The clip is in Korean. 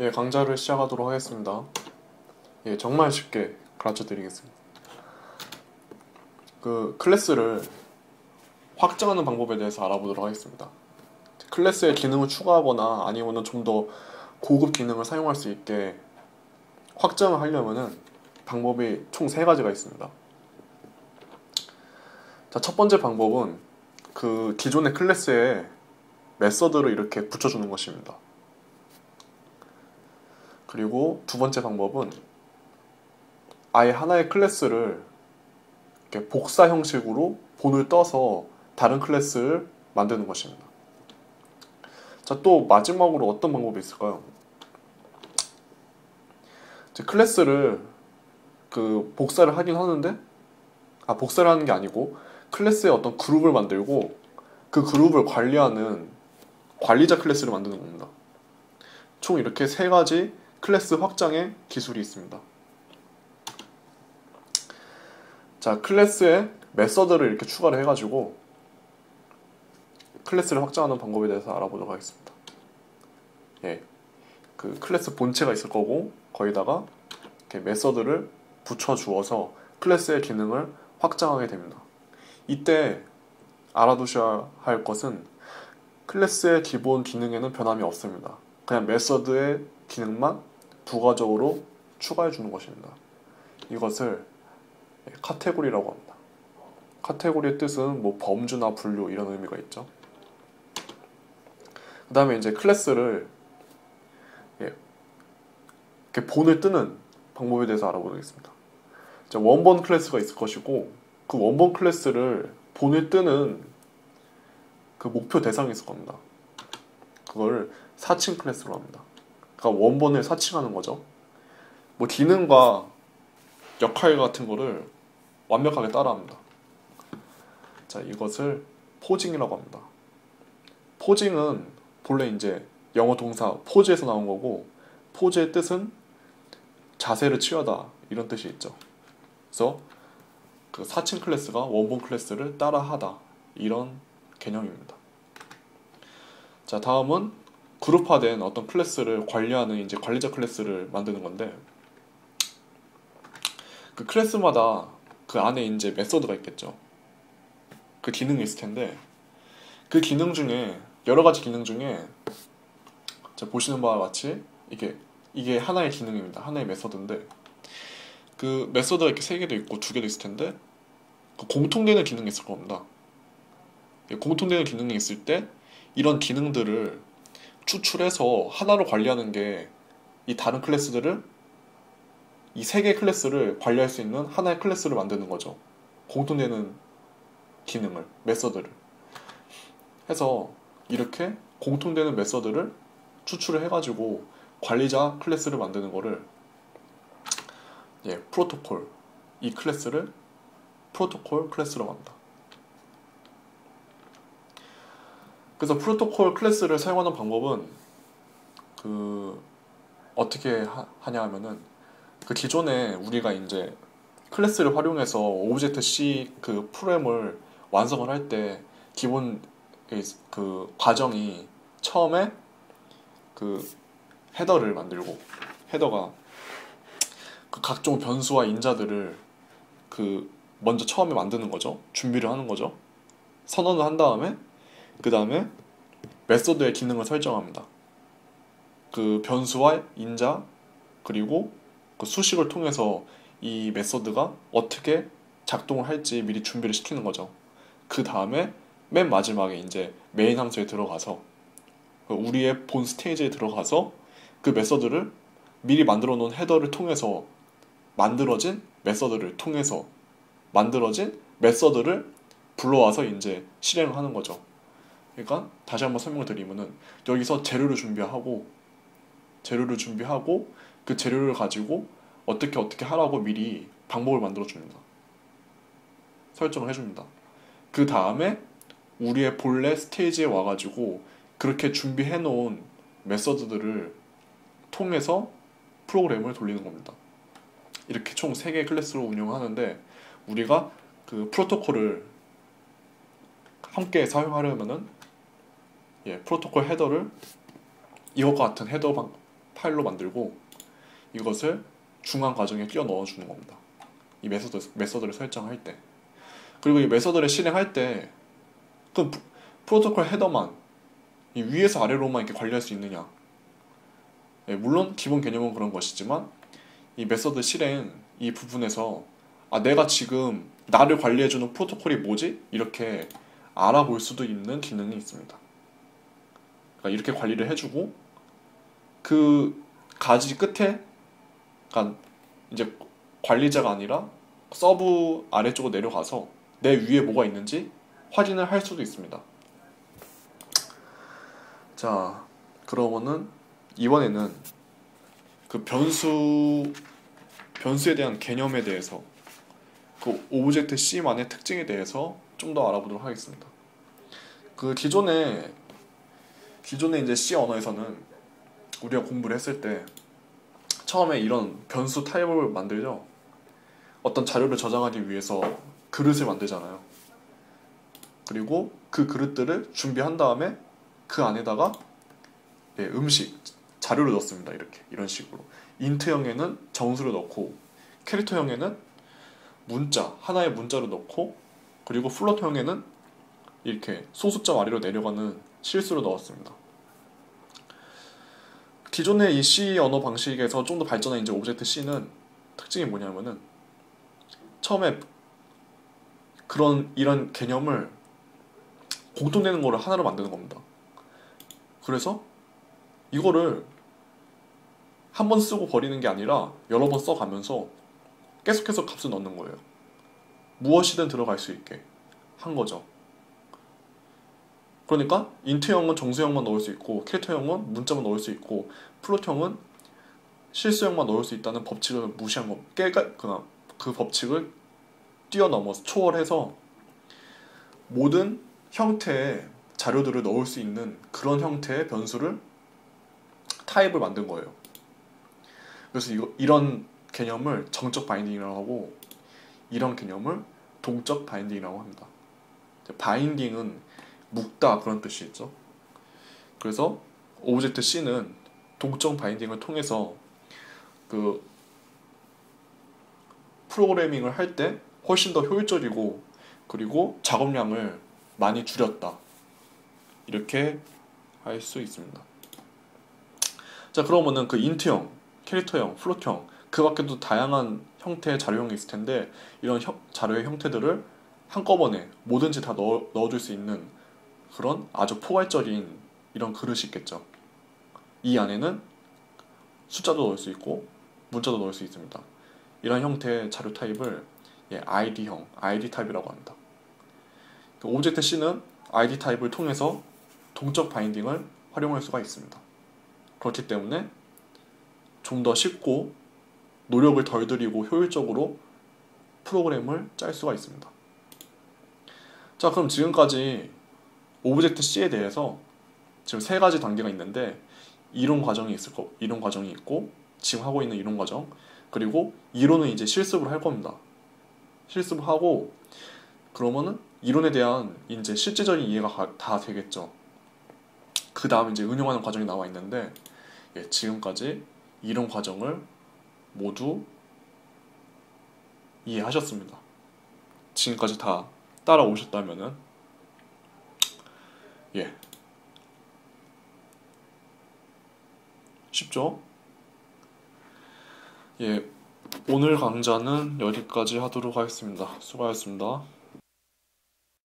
예, 강좌를 시작하도록 하겠습니다. 예, 정말 쉽게 가르쳐 드리겠습니다. 클래스를 확장하는 방법에 대해서 알아보도록 하겠습니다. 클래스에 기능을 추가하거나 아니면은 좀 더 고급 기능을 사용할 수 있게 확장을 하려면은 방법이 총 3가지가 있습니다. 자, 첫 번째 방법은 기존의 클래스에 메서드를 이렇게 붙여주는 것입니다. 그리고 두 번째 방법은 아예 하나의 클래스를 이렇게 복사 형식으로 본을 떠서 다른 클래스를 만드는 것입니다. 자, 또 마지막으로 어떤 방법이 있을까요? 이제 클래스를 복사를 하긴 하는데, 복사를 하는 게 아니고 클래스에 어떤 그룹을 만들고 그 그룹을 관리하는 관리자 클래스를 만드는 겁니다. 총 이렇게 3가지 클래스 확장의 기술이 있습니다. 자, 클래스에 메서드를 이렇게 추가를 해가지고 클래스를 확장하는 방법에 대해서 알아보도록 하겠습니다. 예, 클래스 본체가 있을 거고 거기다가 이렇게 메서드를 붙여주어서 클래스의 기능을 확장하게 됩니다. 이때 알아두셔야 할 것은 클래스의 기본 기능에는 변함이 없습니다. 그냥 메서드의 기능만 부가적으로 추가해 주는 것입니다. 이것을 카테고리라고 합니다. 카테고리의 뜻은 범주나 분류 이런 의미가 있죠. 그 다음에 이제 클래스를 이렇게 본을 뜨는 방법에 대해서 알아보겠습니다. 원본 클래스가 있을 것이고 그 원본 클래스를 본을 뜨는 그 목표 대상이 있을 겁니다. 그걸 사칭 클래스로 합니다. 그러니까 원본을 사칭하는 거죠. 기능과 역할 같은 거를 완벽하게 따라합니다. 자, 이것을 포징이라고 합니다. 포징은 본래 이제 영어 동사 포즈에서 나온 거고, 포즈의 뜻은 자세를 취하다 이런 뜻이 있죠. 그래서 그 사칭 클래스가 원본 클래스를 따라하다 이런 개념입니다. 자, 다음은 그룹화된 어떤 클래스를 관리하는 이제 관리자 클래스를 만드는 건데, 그 클래스마다 그 안에 이제 메서드가 있겠죠. 그 기능이 있을 텐데, 그 기능 중에 여러 가지 기능 중에 보시는 바와 같이 이게 하나의 기능입니다. 하나의 메서드인데, 그 메서드가 이렇게 3개도 있고 2개도 있을 텐데 공통되는 기능이 있을 겁니다. 공통되는 기능이 있을 때 이런 기능들을 추출해서 하나로 관리하는 게 이 다른 클래스들을 이 3개의 클래스를 관리할 수 있는 하나의 클래스를 만드는 거죠. 공통되는 기능을, 메서드를 해서 이렇게 공통되는 메서드를 추출을 해가지고 관리자 클래스를 만드는 거를 프로토콜, 이 클래스를 프로토콜 클래스로 합니다. 그래서 프로토콜 클래스를 사용하는 방법은 어떻게 하냐 하면은 기존에 우리가 이제 클래스를 활용해서 오브젝트 C 프로그램을 완성을 할 때 기본 과정이 처음에 헤더를 만들고, 헤더가 각종 변수와 인자들을 먼저 처음에 만드는 거죠. 준비를 하는 거죠. 선언을 한 다음에 그 다음에 메서드의 기능을 설정합니다. 변수와 인자 그리고 수식을 통해서 이 메서드가 어떻게 작동을 할지 미리 준비를 시키는 거죠. 그 다음에 맨 마지막에 이제 메인 함수에 들어가서 우리의 본 스테이지에 들어가서 그 메서드를 미리 만들어 놓은 헤더를 통해서 만들어진 메서드를 불러와서 이제 실행을 하는 거죠. 그러니까 다시 한번 설명을 드리면은 여기서 재료를 준비하고 그 재료를 가지고 어떻게 하라고 미리 방법을 만들어 줍니다. 설정을 해줍니다. 그 다음에 우리의 본래 스테이지에 와가지고 그렇게 준비해 놓은 메서드들을 통해서 프로그램을 돌리는 겁니다. 이렇게 총 3개의 클래스로 운영하는데, 우리가 프로토콜을 함께 사용하려면은 프로토콜 헤더를 이것과 같은 헤더 파일로 만들고 이것을 중앙 과정에 끼워 넣어주는 겁니다. 이 메서드를 설정할 때. 그리고 이 메서드를 실행할 때 그 프로토콜 헤더만 이 위에서 아래로만 이렇게 관리할 수 있느냐. 예, 물론 기본 개념은 그런 것이지만 이 메서드 실행 이 부분에서 내가 지금 나를 관리해주는 프로토콜이 뭐지? 이렇게 알아볼 수도 있는 기능이 있습니다. 그러니까 이렇게 관리를 해주고 그 가지 끝에, 그러니까 이제 관리자가 아니라 서브 아래쪽으로 내려가서 내 위에 뭐가 있는지 확인을 할 수도 있습니다. 자, 그러면은 이번에는 그 변수에 대한 개념에 대해서 그 오브젝트 C만의 특징에 대해서 좀 더 알아보도록 하겠습니다. 그 기존에 이제 C 언어에서는 우리가 공부를 했을 때 처음에 이런 변수 타입을 만들죠. 어떤 자료를 저장하기 위해서 그릇을 만들잖아요. 그리고 그 그릇들을 준비한 다음에 그 안에다가 음식, 자료를 넣습니다. 이런 식으로 인트형에는 정수를 넣고 캐릭터형에는 문자, 하나의 문자를 넣고 그리고 플로트형에는 이렇게 소수점 아래로 내려가는 실수를 넣었습니다. 기존의 이 C 언어 방식에서 좀 더 발전한 이제 오브젝트 C는 특징이 뭐냐면은 처음에 이런 개념을 공통되는 거를 하나로 만드는 겁니다. 그래서 이거를 한 번 쓰고 버리는 게 아니라 여러 번 써가면서 계속해서 값을 넣는 거예요. 무엇이든 들어갈 수 있게 한 거죠. 그러니까 인트형은 정수형만 넣을 수 있고 캐릭터형은 문자만 넣을 수 있고 플롯형은 실수형만 넣을 수 있다는 법칙을 무시한 거, 그 법칙을 뛰어넘어서 초월해서 모든 형태의 자료들을 넣을 수 있는 그런 형태의 변수를 타입을 만든 거예요. 그래서 이런 개념을 정적 바인딩이라고 하고 이런 개념을 동적 바인딩이라고 합니다. 바인딩은 묶다 그런 뜻이겠죠. 그래서 오브젝트 C는 동적 바인딩을 통해서 그 프로그래밍을 할 때 훨씬 더 효율적이고 그리고 작업량을 많이 줄였다. 이렇게 할 수 있습니다. 자, 그러면은 그 인트형, 캐릭터형, 플롯형 그 밖에도 다양한 형태의 자료형이 있을 텐데 이런 자료의 형태들을 한꺼번에 뭐든지 다 넣어줄 수 있는 그런 아주 포괄적인 이런 그릇이 있겠죠. 이 안에는 숫자도 넣을 수 있고 문자도 넣을 수 있습니다. 이런 형태의 자료 타입을 ID형, ID 타입이라고 합니다. 오브젝트 C는 ID 타입을 통해서 동적 바인딩을 활용할 수가 있습니다. 그렇기 때문에 좀 더 쉽고 노력을 덜 들이고 효율적으로 프로그램을 짤 수가 있습니다. 자, 그럼 지금까지 오브젝트 C에 대해서 지금 세 가지 단계가 있는데 이론 과정이 있고 지금 하고 있는 이론 과정 그리고 이론은 이제 실습을 할 겁니다. 실습을 하고 그러면은 이론에 대한 이제 실제적인 이해가 다 되겠죠. 그 다음 이제 응용하는 과정이 나와 있는데 지금까지 이론 과정을 모두 이해하셨습니다. 지금까지 다 따라오셨다면은 쉽죠? 오늘 강좌는 여기까지 하도록 하겠습니다. 수고하셨습니다.